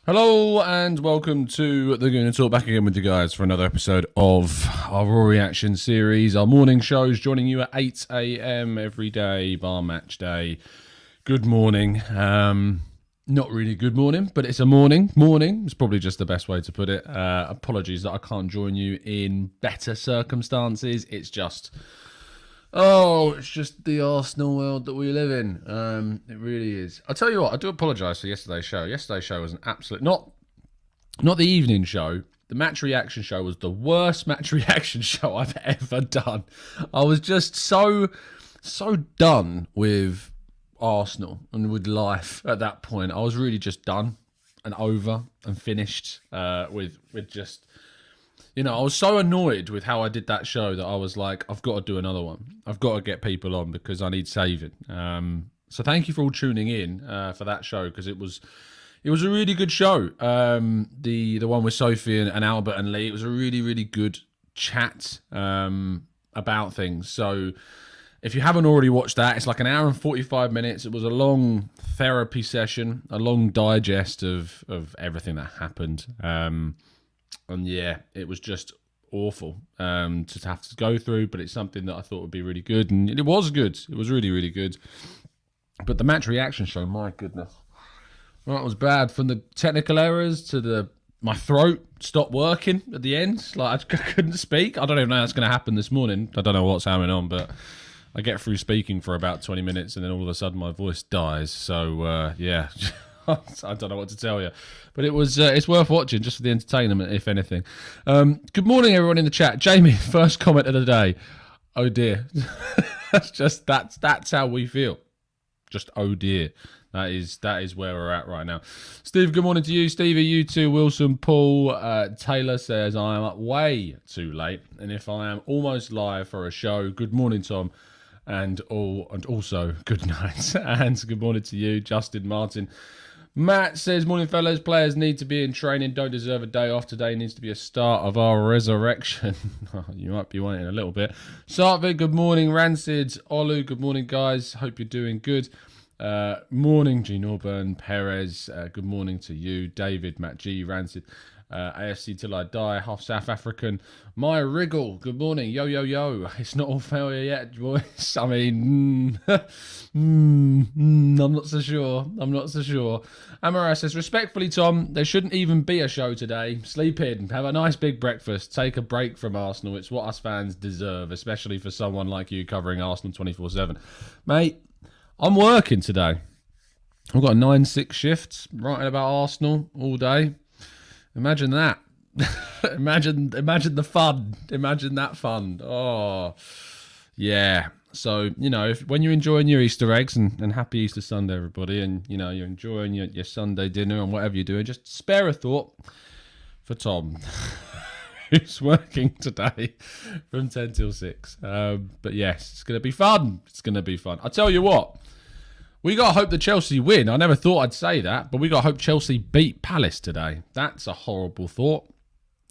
Hello and welcome to the Gooner Talk, back again with you guys for another episode of our Raw Reaction series. Our morning shows joining you at 8 a.m. every day, bar match day. Good morning. Not really good morning, but it's a morning. Morning is probably just the best way to put it. Apologies that I can't join you in better circumstances. It's just the Arsenal world that we live in. It really is. I'll tell you what, I do apologise for yesterday's show. Yesterday's show was an absolute... Not the evening show. The match reaction show was the worst match reaction show I've ever done. I was just so done with Arsenal and with life at that point. I was really just done and over and finished with just... You know, I was so annoyed with how I did that show that I was like, I've got to do another one. I've got to get people on because I need saving. So thank you for all tuning in for that show, because it was a really good show. The one with Sophie and Albert and Lee, it was a really, really good chat about things. So if you haven't already watched that, it's like an hour and 45 minutes. It was a long therapy session, a long digest of everything that happened. And yeah, it was just awful to have to go through, but it's something that I thought would be really good. And it was good. It was really, really good. But the match reaction show, my goodness. Well, it was bad. From the technical errors to my throat stopped working at the end. Like, I couldn't speak. I don't even know that's going to happen this morning. I don't know what's going on, but I get through speaking for about 20 minutes and then all of a sudden my voice dies. So, yeah. I don't know what to tell you, but it's worth watching just for the entertainment, if anything. Good morning, everyone in the chat. Jamie, first comment of the day. Oh dear, that's how we feel. Just oh dear. That is where we're at right now. Steve, good morning to you. Stevie, you too. Wilson, Paul, Taylor says I am up way too late, and if I am almost live for a show, good morning, Tom. And also good night and good morning to you, Justin Martin. Matt says, morning fellas, players need to be in training, don't deserve a day off. Today needs to be a start of our resurrection. You might be waiting a little bit. Sartvik, good morning. Rancid, Olu, good morning guys. Hope you're doing good. Morning, G. Norburn, Perez, good morning to you. David, Matt G, Rancid, AFC Till I Die, half South African. My Wriggle, good morning. Yo, yo, yo. It's not all failure yet, boys. I mean, I'm not so sure. Amara says, respectfully, Tom, there shouldn't even be a show today. Sleep in, have a nice big breakfast, take a break from Arsenal. It's what us fans deserve, especially for someone like you covering Arsenal 24/7. Mate, I'm working today. I've got a 9-6 shift, writing about Arsenal all day. Imagine that. imagine the fun. Imagine that fun. Oh, yeah. So, you know, when you're enjoying your Easter eggs, and happy Easter Sunday, everybody, and, you know, you're enjoying your Sunday dinner and whatever you're doing, just spare a thought for Tom, who's working today from 10 till 6. But yes, it's going to be fun. It's going to be fun. I'll tell you what. We got to hope that Chelsea win. I never thought I'd say that, but we got to hope Chelsea beat Palace today. That's a horrible thought.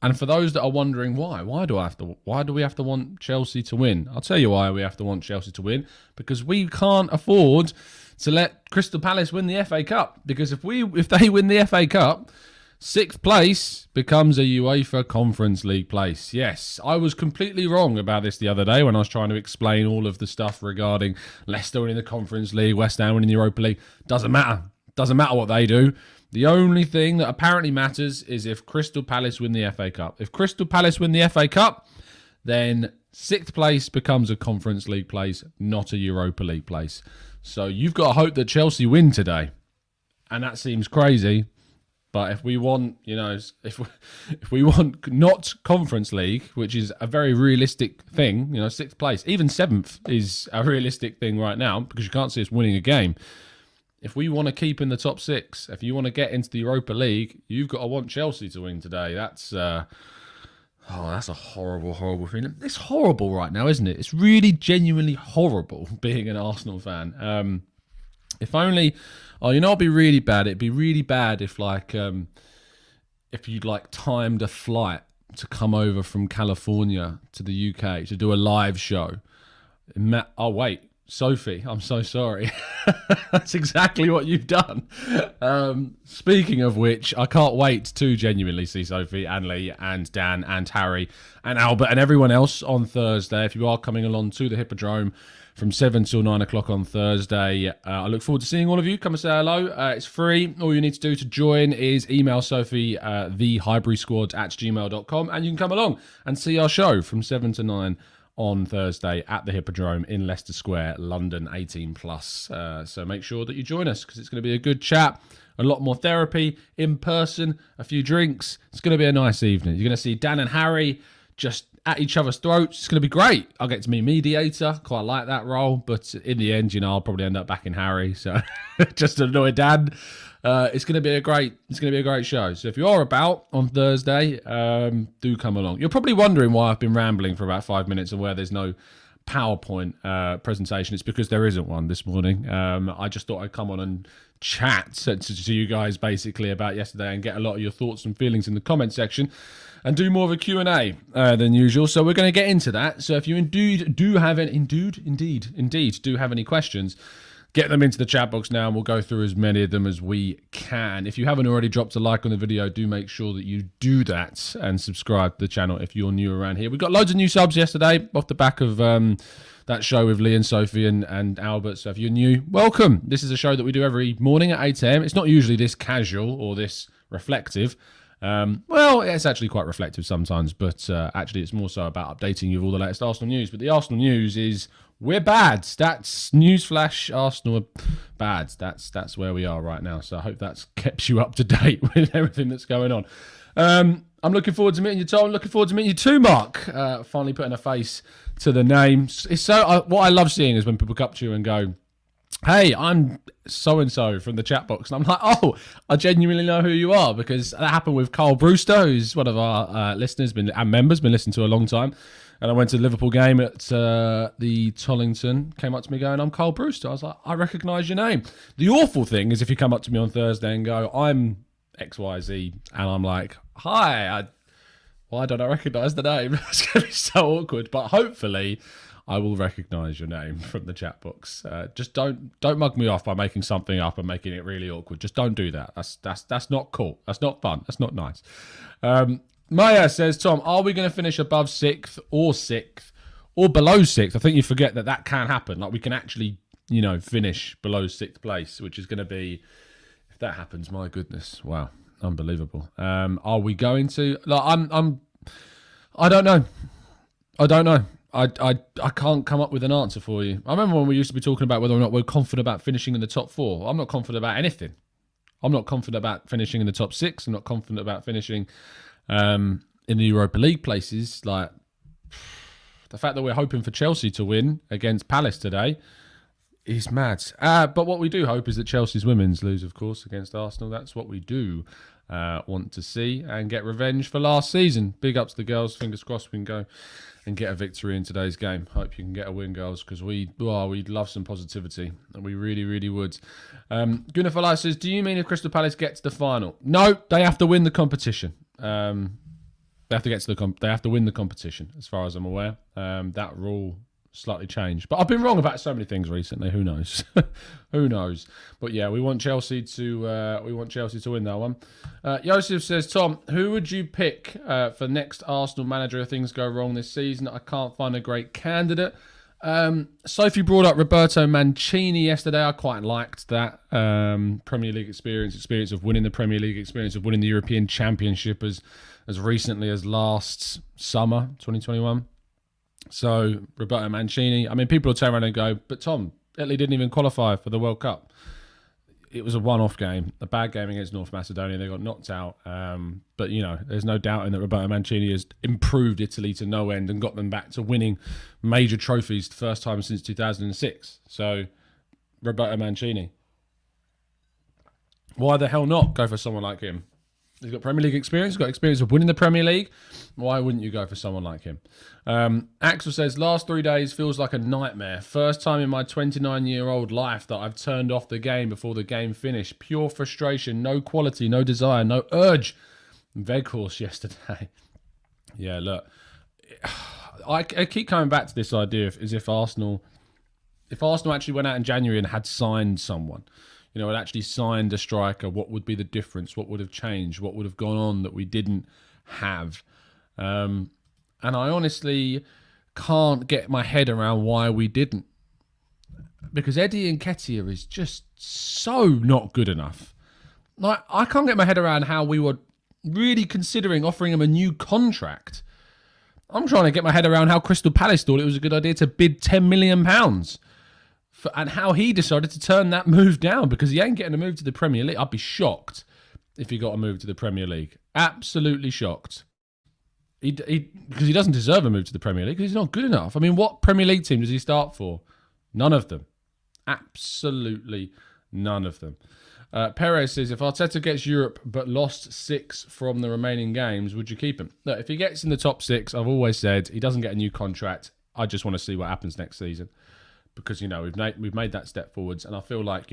And for those that are wondering why do we have to want Chelsea to win? I'll tell you why we have to want Chelsea to win. Because we can't afford to let Crystal Palace win the FA Cup. Because if they win the FA Cup, 6th place becomes a UEFA Conference League place. Yes, I was completely wrong about this the other day when I was trying to explain all of the stuff regarding Leicester winning the Conference League, West Ham winning the Europa League. Doesn't matter. Doesn't matter what they do. The only thing that apparently matters is if Crystal Palace win the FA Cup. If Crystal Palace win the FA Cup, then 6th place becomes a Conference League place, not a Europa League place. So you've got to hope that Chelsea win today. And that seems crazy. But if we want, you know, if we want not Conference League, which is a very realistic thing, you know, 6th place, even 7th is a realistic thing right now because you can't see us winning a game. If we want to keep in the top 6, if you want to get into the Europa League, you've got to want Chelsea to win today. That's a horrible, horrible feeling. It's horrible right now, isn't it? It's really genuinely horrible being an Arsenal fan. If only, it'd be really bad. It'd be really bad if you'd timed a flight to come over from California to the UK to do a live show. Sophie, I'm so sorry. That's exactly what you've done. Speaking of which, I can't wait to genuinely see Sophie and Lee and Dan and Harry and Albert and everyone else on Thursday. If you are coming along to the Hippodrome from 7 till 9 o'clock on Thursday, I look forward to seeing all of you. Come and say hello. It's free. All you need to do to join is email Sophie, thehighburysquad@gmail.com, and you can come along and see our show from 7 to 9 on Thursday at the Hippodrome in Leicester Square, London, 18 plus. So make sure that you join us, because it's going to be a good chat, a lot more therapy in person, a few drinks. It's going to be a nice evening. You're going to see Dan and Harry just at each other's throats. It's going to be great. I'll get to be mediator. Quite like that role, but in the end, I'll probably end up backing Harry. So just to annoy Dan. It's going to be a great show. So if you are about on Thursday, do come along. You're probably wondering why I've been rambling for about 5 minutes and where there's no PowerPoint presentation. It's because there isn't one this morning. I just thought I'd come on and chat to you guys basically about yesterday and get a lot of your thoughts and feelings in the comment section and do more of a Q&A than usual. So we're going to get into that. So if you indeed do have any questions, get them into the chat box now and we'll go through as many of them as we can. If you haven't already dropped a like on the video, do make sure that you do that and subscribe to the channel if you're new around here. We got loads of new subs yesterday off the back of that show with Lee and Sophie and Albert. So if you're new, welcome. This is a show that we do every morning at 8 a.m. It's not usually this casual or this reflective. Well, it's actually quite reflective sometimes, but actually it's more so about updating you with all the latest Arsenal news. But the Arsenal news is we're bad. That's newsflash. Arsenal are bad. That's where we are right now. So I hope that's kept you up to date with everything that's going on. I'm looking forward to meeting you, Tom. Looking forward to meeting you too, Mark. Finally putting a face to the name. It's so what I love seeing is when people come up to you and go, "Hey, I'm so-and-so from the chat box." And I'm like, oh, I genuinely know who you are, because that happened with Carl Brewster, who's one of our listeners and members, been listening to a long time. And I went to the Liverpool game at the Tollington, came up to me going, "I'm Carl Brewster." I was like, "I recognise your name." The awful thing is if you come up to me on Thursday and go, "I'm XYZ," and I'm like, "Hi, why don't I recognise the name?" It's going to be so awkward, but hopefully I will recognise your name from the chat box. Just don't mug me off by making something up and making it really awkward. Just don't do that. That's not cool. That's not fun. That's not nice. Maya says, "Tom, are we going to finish above 6th or below 6th? I think you forget that can happen. Like, we can actually, finish below 6th place, which is going to be, if that happens, my goodness, wow, unbelievable. Are we going to? Like, I don't know. I can't come up with an answer for you. I remember when we used to be talking about whether or not we're confident about finishing in the top 4. I'm not confident about anything. I'm not confident about finishing in the top 6. I'm not confident about finishing in the Europa League places. Like, the fact that we're hoping for Chelsea to win against Palace today is mad. But what we do hope is that Chelsea's women's lose, of course, against Arsenal. That's what we do want to see, and get revenge for last season. Big ups to the girls. Fingers crossed we can go and get a victory in today's game. Hope you can get a win, girls, because we'd love some positivity, and we really, really would. Gooner for Life says, "Do you mean if Crystal Palace get to the final?" No, they have to win the competition. They have to win the competition, as far as I'm aware. That rule slightly changed, but I've been wrong about so many things recently. Who knows? Who knows? But yeah, we want Chelsea to win that one. Joseph says, "Tom, who would you pick for next Arsenal manager if things go wrong this season? I can't find a great candidate." Sophie brought up Roberto Mancini yesterday. I quite liked that. Premier League experience of winning the Premier League, experience of winning the European Championship as recently as last summer, 2021. So, Roberto Mancini. I mean, people will turn around and go, "But Tom, Italy didn't even qualify for the World Cup." It was a one-off game, a bad game against North Macedonia. They got knocked out. But, there's no doubting that Roberto Mancini has improved Italy to no end and got them back to winning major trophies the first time since 2006. So, Roberto Mancini. Why the hell not go for someone like him? He's got Premier League experience. He's got experience of winning the Premier League. Why wouldn't you go for someone like him? Axel says, "Last 3 days feels like a nightmare. First time in my 29-year-old life that I've turned off the game before the game finished. Pure frustration, no quality, no desire, no urge." Veghorst yesterday. Yeah, look, I keep coming back to this idea as if Arsenal if Arsenal actually went out in January and had signed someone, had actually signed a striker, what would be the difference? What would have changed? What would have gone on that we didn't have? And I honestly can't get my head around why we didn't. Because Eddie Nketiah is just so not good enough. Like, I can't get my head around how we were really considering offering him a new contract. I'm trying to get my head around how Crystal Palace thought it was a good idea to bid £10 million and how he decided to turn that move down because he ain't getting a move to the Premier League. I'd be shocked if he got a move to the Premier League. Absolutely shocked. Because he doesn't deserve a move to the Premier League because he's not good enough. I mean, what Premier League team does he start for? None of them. Absolutely none of them. Perez says, if Arteta gets Europe but lost 6 from the remaining games, would you keep him? Look, if he gets in the top 6, I've always said he doesn't get a new contract. I just want to see what happens next season because, we've made that step forwards and I feel like,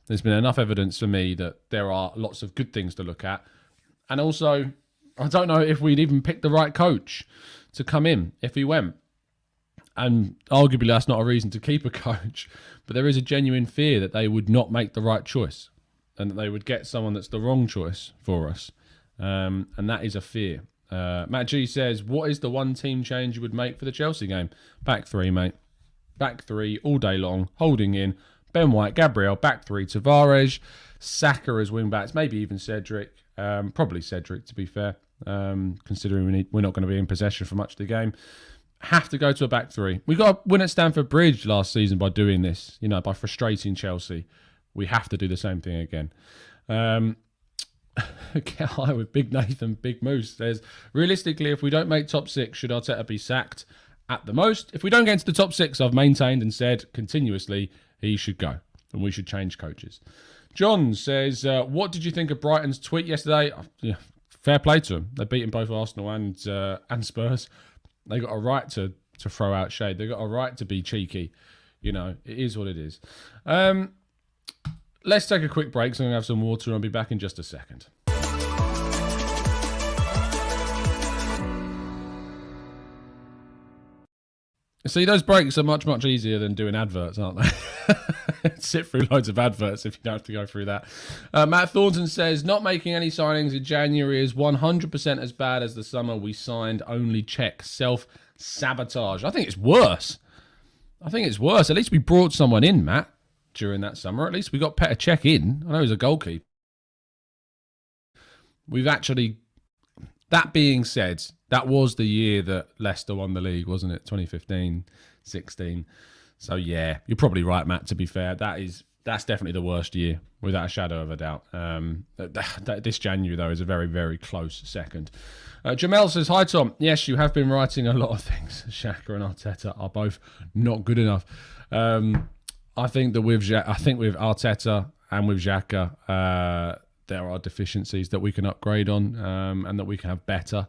there's been enough evidence for me that there are lots of good things to look at. And also, I don't know if we'd even pick the right coach to come in if he went. And arguably that's not a reason to keep a coach, but there is a genuine fear that they would not make the right choice and that they would get someone that's the wrong choice for us. And that is a fear. Matt G says, what is the one team change you would make for the Chelsea game? Back 3, mate. Back 3 all day long, holding in. Ben White, Gabriel, back 3, Tavares, Saka as wing-backs, maybe even Cedric. Probably Cedric, to be fair, considering we're not going to be in possession for much of the game. Have to go to a back 3. We got a win at Stamford Bridge last season by doing this, by frustrating Chelsea. We have to do the same thing again. Get high with Big Nathan, Big Moose says, realistically, if we don't make top 6, should Arteta be sacked at the most? If we don't get into the top 6, I've maintained and said continuously he should go and we should change coaches. John says, what did you think of Brighton's tweet yesterday? Fair play to them. They're beating both Arsenal and Spurs. They got a right to throw out shade. They got a right to be cheeky. It is what it is. Let's take a quick break so I'm going to have some water and I'll be back in just a second. See, those breaks are much, much easier than doing adverts, aren't they? Sit through loads of adverts if you don't have to go through that. Matt Thornton says, not making any signings in January is 100% as bad as the summer we signed only check. Self-sabotage. I think it's worse. At least we brought someone in, Matt, during that summer. At least we got Petr Cech in. I know he's a goalkeeper. We've actually... That being said, that was the year that Leicester won the league, wasn't it? 2015-16. So, yeah, you're probably right, Matt, to be fair. That's definitely the worst year, without a shadow of a doubt. This January, though, is a very, very close second. Jamel says, hi, Tom. Yes, you have been writing a lot of things. Xhaka and Arteta are both not good enough. I think with Arteta and with Xhaka, there are deficiencies that we can upgrade on and that we can have better.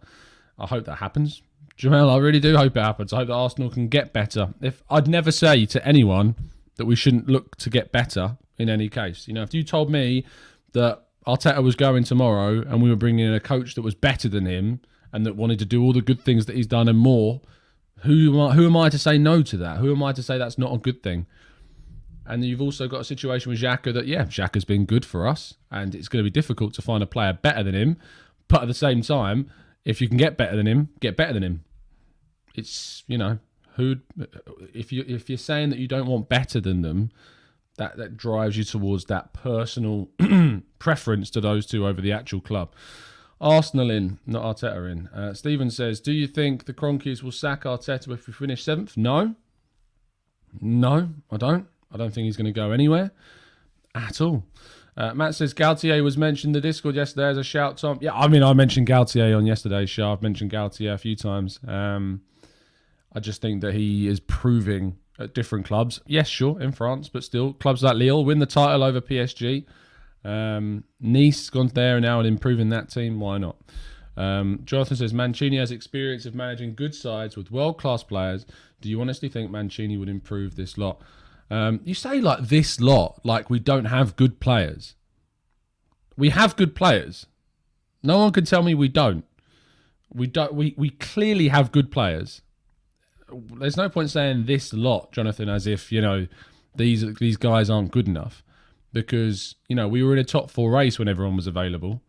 I hope that happens. Jamel, I really do hope it happens. I hope that Arsenal can get better. I'd never say to anyone that we shouldn't look to get better in any case. If you told me that Arteta was going tomorrow and we were bringing in a coach that was better than him and that wanted to do all the good things that he's done and more, who am I to say no to that? Who am I to say that's not a good thing? And you've also got a situation with Xhaka that, Xhaka's been good for us and it's going to be difficult to find a player better than him. But at the same time, if you can get better than him, get better than him. It's, if you're saying that you don't want better than them, that drives you towards that personal preference to those two over the actual club. Arsenal in, not Arteta in. Stephen says, do you think the Cronkies will sack Arteta if we finish 7th? No, I don't. I don't think he's going to go anywhere at all. Matt says, Galtier was mentioned in the Discord yesterday as a shout, Tom. Yeah, I mentioned Galtier on yesterday's show. I've mentioned Galtier a few times. I just think that he is proving at different clubs. Yes, sure, in France, but still, clubs like Lille win the title over PSG. Nice gone there and now and improving that team. Why not? Jonathan says, Mancini has experience of managing good sides with world-class players. Do you honestly think Mancini would improve this lot? You say like this lot, like we don't have good players. We have good players. No one can tell me we don't. We clearly have good players. there's no point saying this lot, Jonathan, as if, these guys aren't good enough, because, we were in a top 4 race when everyone was available,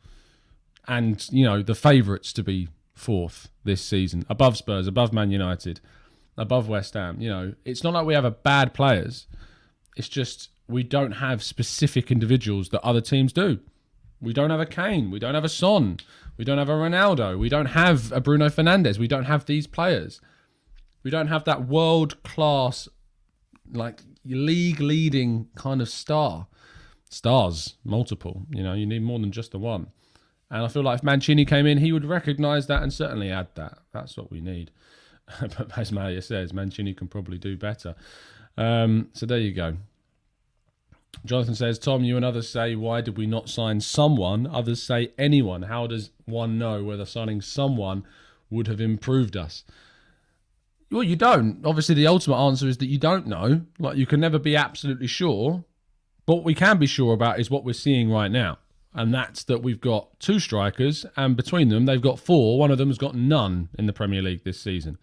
and, the favourites to be 4th this season, above Spurs, above Man United, above West Ham. It's not like we have bad players. It's just we don't have specific individuals that other teams do. We don't have a Kane. We don't have a Son. We don't have a Ronaldo. We don't have a Bruno Fernandes. We don't have these players. We don't have that world-class, league-leading kind of star. Stars, multiple. You need more than just the one. And I feel like if Mancini came in, he would recognise that and certainly add that. That's what we need. But as Maria says, Mancini can probably do better. So there you go. Jonathan says, Tom, you and others say, why did we not sign someone? Others say anyone. How does one know whether signing someone would have improved us? Well, you don't. Obviously, the ultimate answer is that you don't know. You can never be absolutely sure. But what we can be sure about is what we're seeing right now. And that's that we've got 2 strikers, and between them, they've got 4. One of them has got none in the Premier League this season.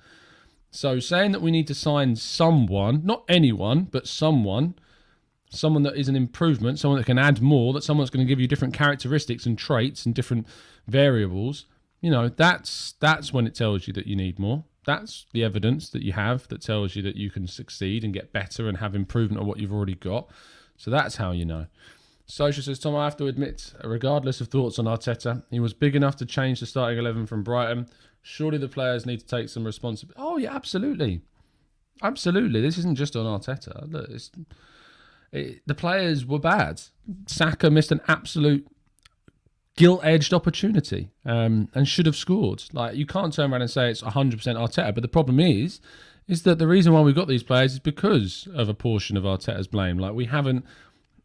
So saying that we need to sign someone, not anyone, but someone that is an improvement, someone that can add more, that someone's going to give you different characteristics and traits and different variables, that's when it tells you that you need more. That's the evidence that you have that tells you that you can succeed and get better and have improvement on what you've already got. So that's how you know. Social says, Tom, I have to admit, regardless of thoughts on Arteta, he was big enough to change the starting 11 from Brighton. Surely the players need to take some responsibility. Oh, yeah, absolutely. Absolutely. This isn't just on Arteta. Look, the players were bad. Saka missed an absolute gilt-edged opportunity and should have scored. You can't turn around and say it's 100% Arteta, but the problem is that the reason why we got these players is because of a portion of Arteta's blame. We haven't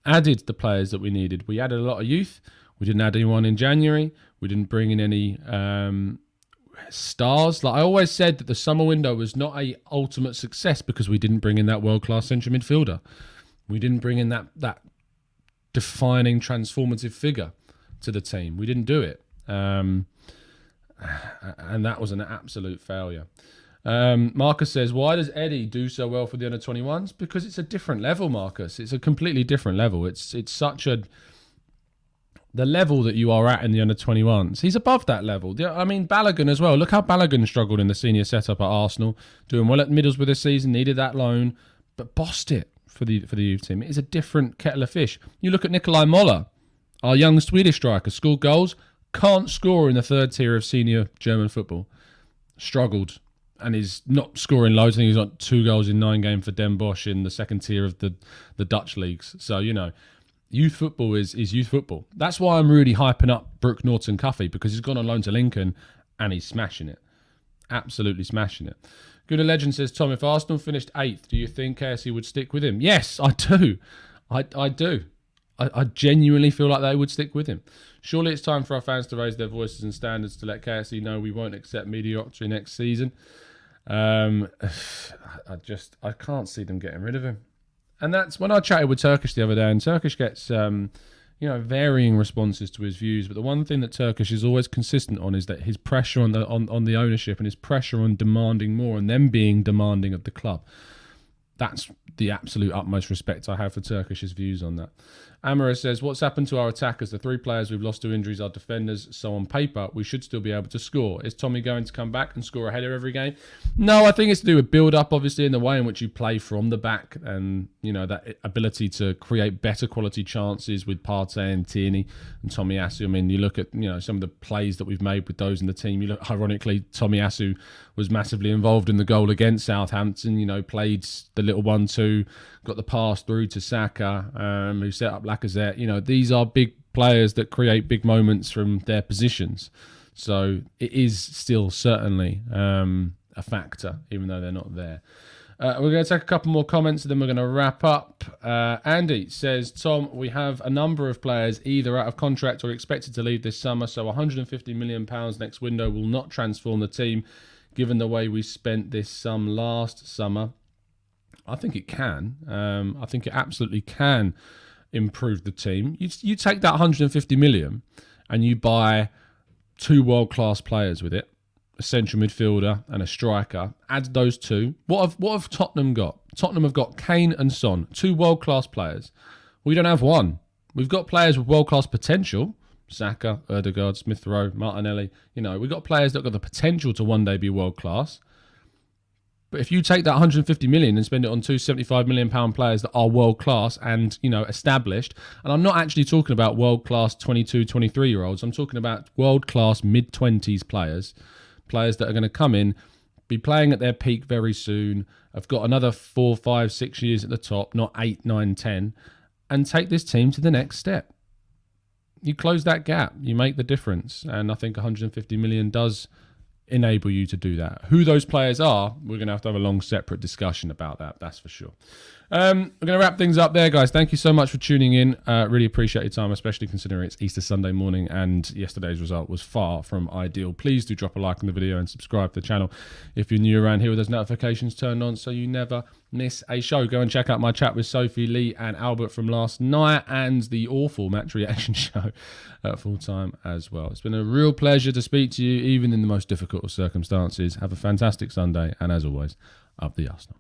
added the players that we needed. We added a lot of youth. We didn't add anyone in January. We didn't bring in any stars. I always said that the summer window was not a ultimate success because we didn't bring in that world-class central midfielder. We didn't bring in that defining, transformative figure to the team. We didn't do it. And that was an absolute failure. Marcus says, why does Eddie do so well for the under-21s? Because it's a different level, Marcus. It's a completely different level. It's such the level that you are at in the under-21s. He's above that level. I mean, Balogun as well. Look how Balogun struggled in the senior setup at Arsenal. Doing well at Middlesbrough this season. Needed that loan, but bossed it for the youth team. It is a different kettle of fish. You look at Nikolai Moller, our young Swedish striker, scored goals, can't score in the 3rd tier of senior German football. Struggled. And is not scoring loads. I think he's got 2 goals in 9 games for Den Bosch in the 2nd tier of the Dutch leagues. So, youth football is youth football. That's why I'm really hyping up Brooke Norton-Cuffy, because he's gone on loan to Lincoln and he's smashing it. Absolutely smashing it. Gooner Legend says, Tom, if Arsenal finished 8th, do you think KSE would stick with him? Yes, I do. I do. I genuinely feel like they would stick with him. Surely it's time for our fans to raise their voices and standards to let KSE know we won't accept mediocrity next season. I can't see them getting rid of him. And that's when I chatted with Turkish the other day, and Turkish gets varying responses to his views, but the one thing that Turkish is always consistent on is that his pressure on the ownership and his pressure on demanding more and them being demanding of the club. That's the absolute utmost respect I have for Turkish's views on that. Amara says, what's happened to our attackers? The 3 players we've lost to injuries are defenders, so on paper, we should still be able to score. Is Tommy going to come back and score a header every game? No, I think it's to do with build-up, obviously, in the way in which you play from the back and, that ability to create better quality chances with Partey and Tierney and Tomiyasu. I mean, you look at, some of the plays that we've made with those in the team. You look, ironically, Tomiyasu was massively involved in the goal against Southampton, played the little 1-2, got the pass through to Saka, who set up Lacazette. These are big players that create big moments from their positions. So it is still certainly a factor, even though they're not there. We're going to take a couple more comments and then we're going to wrap up. Andy says, Tom, we have a number of players either out of contract or expected to leave this summer, so £150 million next window will not transform the team, given the way we spent this sum last summer. I think it can. I think it absolutely can improve the team. You take that 150 million and you buy 2 world-class players with it, a central midfielder and a striker. Add those two. What have Tottenham got? Tottenham have got Kane and Son, 2 world-class players. We don't have one. We've got players with world-class potential. Saka, Ødegaard, Smith Rowe, Martinelli. We've got players that have got the potential to one day be world-class. But if you take that 150 million and spend it on 2 75 million pound players that are world-class and, established, and I'm not actually talking about world-class 22, 23-year-olds, I'm talking about world-class mid-20s players that are going to come in, be playing at their peak very soon, have got another 4, 5, 6 years at the top, not 8, 9, 10, and take this team to the next step. You close that gap, you make the difference, and I think 150 million does enable you to do that. Who those players are, we're going to have a long separate discussion about that, that's for sure. We're going to wrap things up there, guys. Thank you so much for tuning in. Really appreciate your time, especially considering it's Easter Sunday morning and yesterday's result was far from ideal. Please do drop a like on the video and subscribe to the channel if you're new around here with those notifications turned on so you never miss a show. Go and check out my chat with Sophie, Lee and Albert from last night and the awful match reaction show at full time as well. It's been a real pleasure to speak to you, even in the most difficult of circumstances. Have a fantastic Sunday and as always, up the Arsenal.